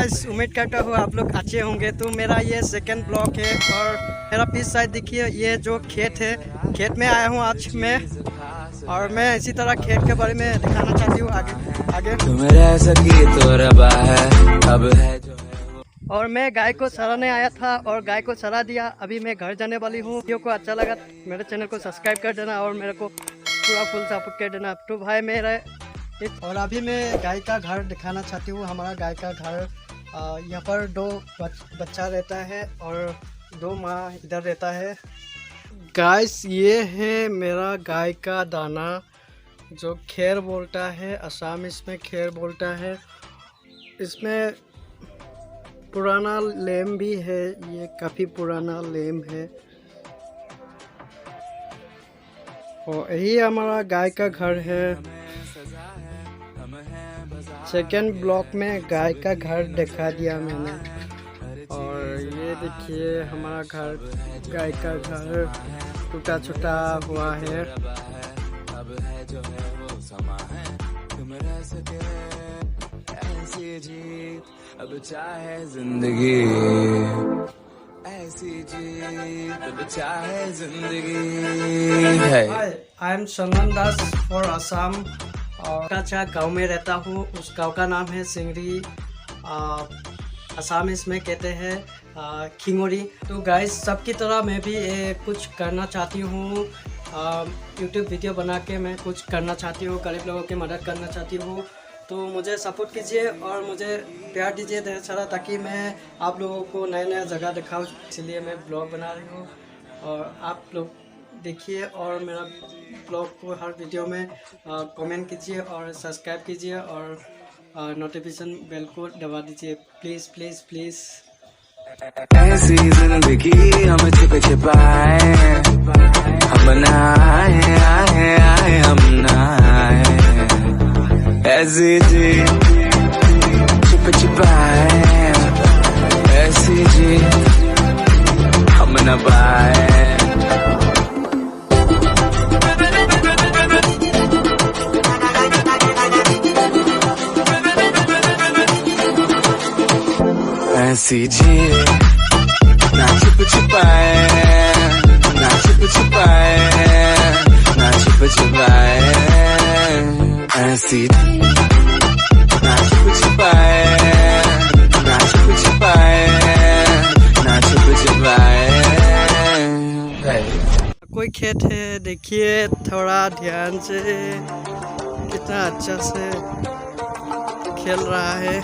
Guys, उम्मीद करता हूँ आप लोग अच्छे होंगे। तो मेरा ये सेकंड ब्लॉग है और मेरा पीछे साइड देखिए, ये जो खेत है, खेत में आया हूँ आज मैं। और मैं इसी तरह खेत के बारे में दिखाना चाहती हूँ आगे। और मैं गाय को चराने आया था और गाय को चरा दिया। अभी मैं घर जाने वाली हूँ। वीडियो को अच्छा लगा मेरे चैनल को सब्सक्राइब कर देना और मेरे को पूरा फुल सपोर्ट कर देना। तो भाई मेरा और अभी मैं गाय का घर दिखाना चाहती हूँ। हमारा गाय का घर यहाँ पर 2 बच्चा रहता है और 2 माँ इधर रहता है। गाइस, ये है मेरा गाय का दाना जो खेर बोलता है, असम इसमें खेर बोलता है। इसमें पुराना लेम भी है, ये काफ़ी पुराना लेम है। और यही हमारा गाय का घर है। सेकेंड ब्लॉक में गाय का घर दिखा दिया मैंने। और ये देखिए हमारा घर, गाय का घर टूटा छूटा हुआ है। अब चाहे जिंदगी ऐसी जी, अब चाहे जिंदगी है। I am Sanon Das for Assam और अच्छा गांव में रहता हूँ। उस गांव का नाम है सिंगरी। असम इसमें कहते हैं खिंगोरी। तो गाइस, सबकी तरह मैं भी कुछ करना चाहती हूँ। यूट्यूब वीडियो बना के मैं कुछ करना चाहती हूँ, गरीब लोगों की मदद करना चाहती हूँ। तो मुझे सपोर्ट कीजिए और मुझे प्यार दीजिए ढेर सारा, ताकि मैं आप लोगों को नए नए जगह दिखाऊँ। इसलिए मैं ब्लॉग बना रही हूँ और आप लोग देखिए और मेरा ब्लॉग को हर वीडियो में कमेंट कीजिए और सब्सक्राइब कीजिए और नोटिफिकेशन बेल को दबा दीजिए। Please please please. ऐसी जिंदगी हम छुप छुपाए, हम ना आए हम ना आए। ऐसी जी छुप छुपाए, ऐसी जी हम न पाए। ऐसी जी ना छुप छुपाए, ना छुप छुपाए, ना छुप छुपाए। ऐसी ना छुप छुपाए, ना छुप छुपाए, ना छुप छुपाए। कोई खेत है, देखिए थोड़ा ध्यान से, कितना अच्छा से खेल रहा है।